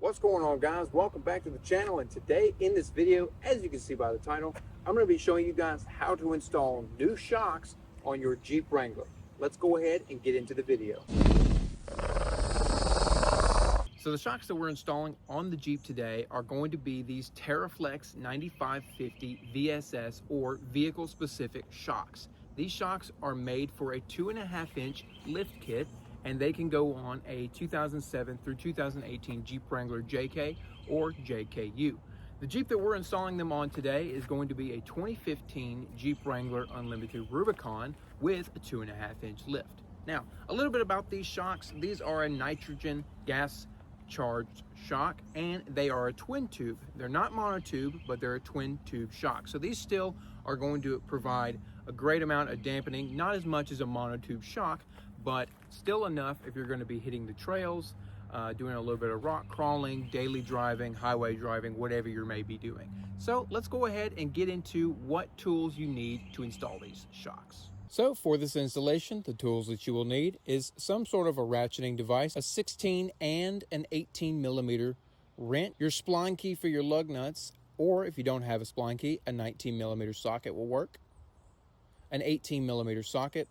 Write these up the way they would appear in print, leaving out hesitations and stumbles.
What's going on, guys? Welcome back to the channel, and today in this video, as you can see by the title, I'm going to be showing you guys how to install new shocks on your Jeep Wrangler. Let's go ahead and get into the video. So the shocks that we're installing on the Jeep today are going to be these Teraflex 9550 VSS or vehicle specific shocks. These shocks are made for a 2.5-inch lift kit, and they can go on a 2007 through 2018 Jeep Wrangler JK or JKU. The Jeep that we're installing them on today is going to be a 2015 Jeep Wrangler Unlimited Rubicon with a 2.5-inch lift. Now, a little bit about these shocks. These are a nitrogen gas charged shock, and they are a twin tube. They're not monotube, but they're a twin tube shock. So these still are going to provide a great amount of dampening, not as much as a monotube shock, but still enough if you're going to be hitting the trails, doing a little bit of rock crawling, daily driving, highway driving, whatever you may be doing. So let's go ahead and get into what tools you need to install these shocks. So for this installation, the tools that you will need is some sort of a ratcheting device, a 16 and an 18 millimeter wrench, your spline key for your lug nuts, or if you don't have a spline key, a 19 millimeter socket will work, an 18 millimeter socket,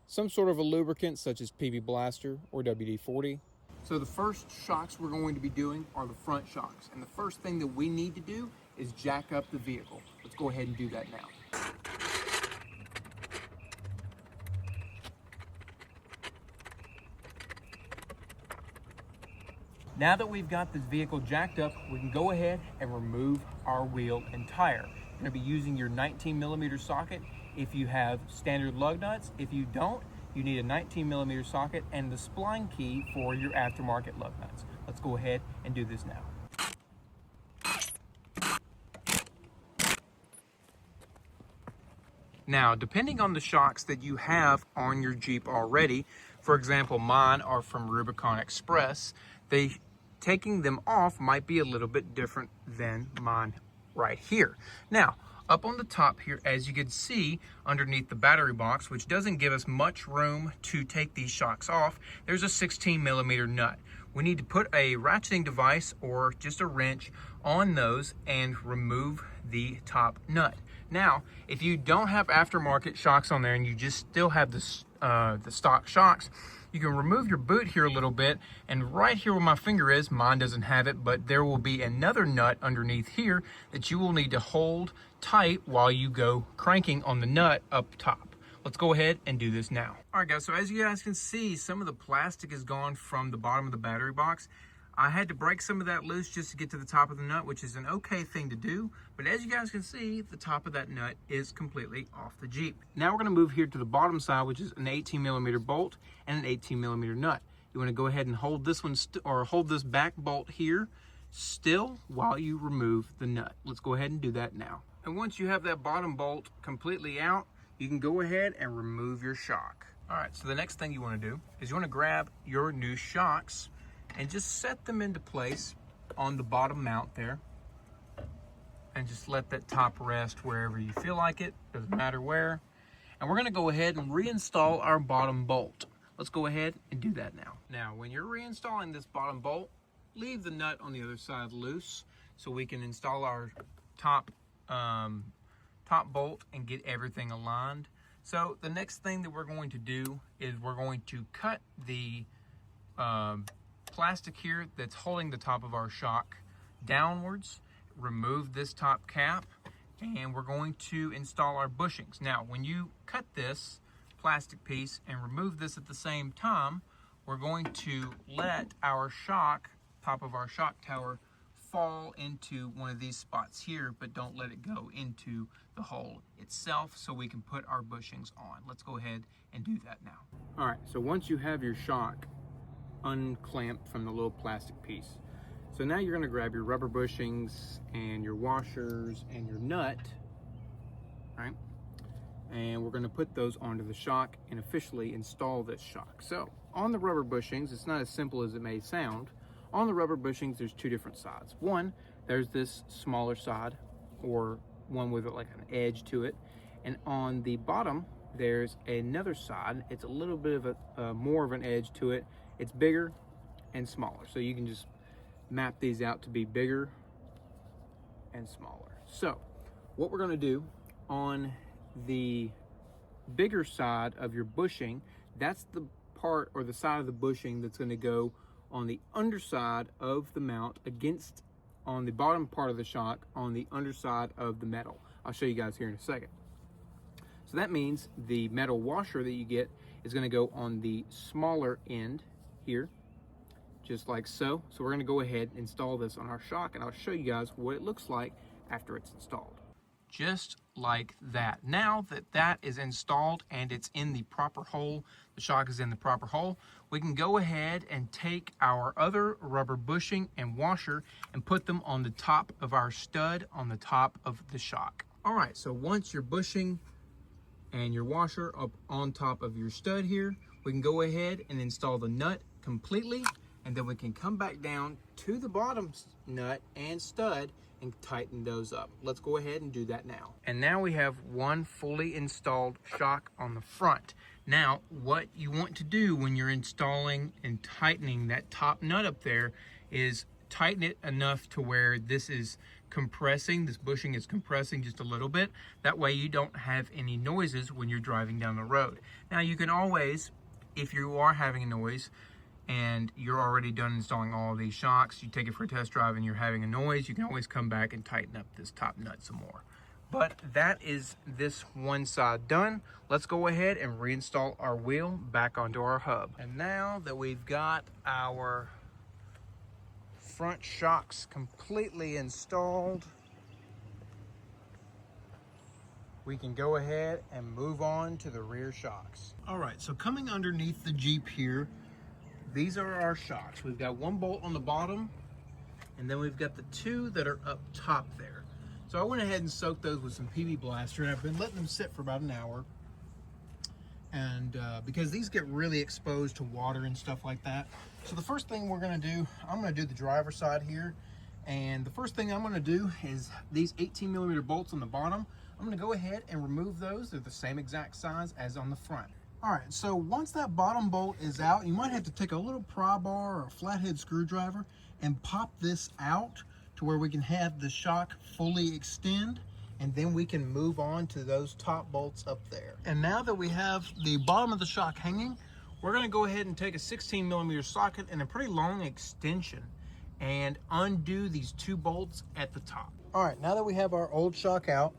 some sort of a lubricant such as PB Blaster or WD-40. So the first shocks we're going to be doing are the front shocks. And the first thing that we need to do is jack up the vehicle. Let's go ahead and do that now. Now that we've got this vehicle jacked up, we can go ahead and remove our wheel and tire. You're going to be using your 19 millimeter socket if you have standard lug nuts. If you don't, you need a 19 millimeter socket and the spline key for your aftermarket lug nuts. Let's go ahead and do this now. Now, depending on the shocks that you have on your Jeep already, for example, mine are from Rubicon Express, taking them off might be a little bit different than mine right here. Now, up on the top here, as you can see underneath the battery box, which doesn't give us much room to take these shocks off, there's a 16 millimeter nut. We need to put a ratcheting device or just a wrench on those and remove the top nut. Now, if you don't have aftermarket shocks on there and you just still have the stock shocks, you can remove your boot here a little bit, and right here where my finger is, mine doesn't have it, but there will be another nut underneath here that you will need to hold tight while you go cranking on the nut up top. Let's go ahead and do this now. All right, guys, so as you guys can see, some of the plastic is gone from the bottom of the battery box. I had to break some of that loose just to get to the top of the nut, which is an okay thing to do. But as you guys can see, the top of that nut is completely off the Jeep. Now we're gonna move here to the bottom side, which is an 18 millimeter bolt and an 18 millimeter nut. You wanna go ahead and hold this one, or hold this back bolt here still while you remove the nut. Let's go ahead and do that now. And once you have that bottom bolt completely out, you can go ahead and remove your shock. All right, so the next thing you wanna do is you wanna grab your new shocks and just set them into place on the bottom mount there, and just let that top rest wherever you feel like it, doesn't matter where. And we're gonna go ahead and reinstall our bottom bolt. Let's go ahead and do that now. Now, when you're reinstalling this bottom bolt, leave the nut on the other side loose so we can install our top bolt and get everything aligned. So the next thing that we're going to do is we're going to cut the plastic here that's holding the top of our shock downwards, remove this top cap, and we're going to install our bushings. Now, when you cut this plastic piece and remove this at the same time, we're going to let our shock, top of our shock tower, fall into one of these spots here, but don't let it go into the hole itself so we can put our bushings on. Let's go ahead and do that now. All right, so once you have your shock unclamped from the little plastic piece, so now you're going to grab your rubber bushings and your washers and your nut, right? And we're going to put those onto the shock and officially install this shock. So on the rubber bushings, it's not as simple as it may sound. On the rubber bushings, there's two different sides. One, there's this smaller side, or one with like an edge to it, and on the bottom there's another side. It's a little bit of a more of an edge to it. It's bigger and smaller, so you can just map these out to be bigger and smaller. So what we're going to do on the bigger side of your bushing, that's the part or the side of the bushing that's going to go on the underside of the mount against on the bottom part of the shock on the underside of the metal. I'll show you guys here in a second. So that means the metal washer that you get is going to go on the smaller end here, just like so. So we're going to go ahead and install this on our shock, and I'll show you guys what it looks like after it's installed. Just like that. Now that that is installed and it's in the proper hole, the shock is in the proper hole, we can go ahead and take our other rubber bushing and washer and put them on the top of our stud on the top of the shock. All right, so once your bushing and your washer up on top of your stud here, we can go ahead and install the nut completely, and then we can come back down to the bottom nut and stud and tighten those up. Let's go ahead and do that now. And now we have one fully installed shock on the front. Now, what you want to do when you're installing and tightening that top nut up there is tighten it enough to where this is compressing, this bushing is compressing just a little bit. That way you don't have any noises when you're driving down the road. Now you can always, if you are having a noise, and you're already done installing all of these shocks, you take it for a test drive and you're having a noise, you can always come back and tighten up this top nut some more. But that is this one side done. Let's go ahead and reinstall our wheel back onto our hub. And now that we've got our front shocks completely installed, we can go ahead and move on to the rear shocks. All right, so coming underneath the Jeep here, these are our shocks. We've got one bolt on the bottom, and then we've got the two that are up top there. So I went ahead and soaked those with some PB Blaster, and I've been letting them sit for about an hour. And because these get really exposed to water and stuff like that. So the first thing we're gonna do, I'm gonna do the driver's side here. And the first thing I'm gonna do is these 18mm bolts on the bottom, I'm gonna go ahead and remove those. They're the same exact size as on the front. All right, so once that bottom bolt is out, you might have to take a little pry bar or a flathead screwdriver and pop this out to where we can have the shock fully extend, and then we can move on to those top bolts up there. And now that we have the bottom of the shock hanging, we're gonna go ahead and take a 16mm socket and a pretty long extension and undo these two bolts at the top. All right, now that we have our old shock out,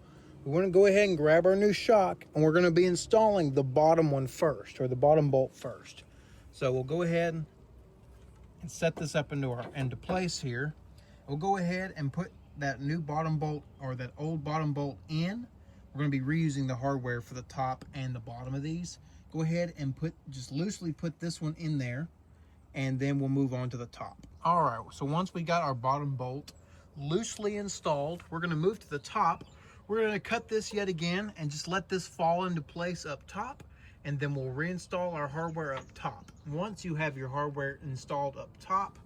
we want to go ahead and grab our new shock, and we're going to be installing the bottom one first, or the bottom bolt first. So we'll go ahead and set this up into place here. We'll go ahead and put that new bottom bolt, or that old bottom bolt, in. We're going to be reusing the hardware for the top and the bottom of these. Go ahead and just loosely put this one in there, and then we'll move on to the top. All right, so once we got our bottom bolt loosely installed, we're going to move to the top. We're going to cut this yet again and just let this fall into place up top, and then we'll reinstall our hardware up top. Once you have your hardware installed up top,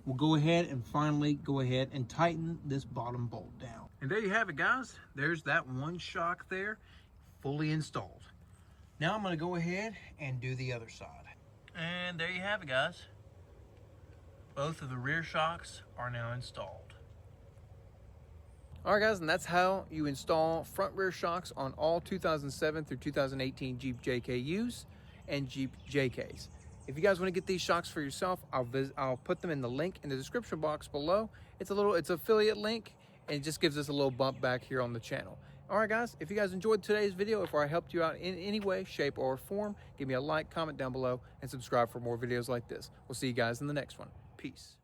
we'll go ahead and finally go ahead and tighten this bottom bolt down. And there you have it, guys. There's that one shock there, fully installed. Now I'm going to go ahead and do the other side. And there you have it, guys. Both of the rear shocks are now installed. All right, guys, and that's how you install front rear shocks on all 2007 through 2018 Jeep JKUs and Jeep JKs. If you guys want to get these shocks for yourself, I'll put them in the link in the description box below. It's an affiliate link, and it just gives us a little bump back here on the channel. All right, guys, if you guys enjoyed today's video, if I helped you out in any way, shape, or form, give me a like, comment down below, and subscribe for more videos like this. We'll see you guys in the next one. Peace.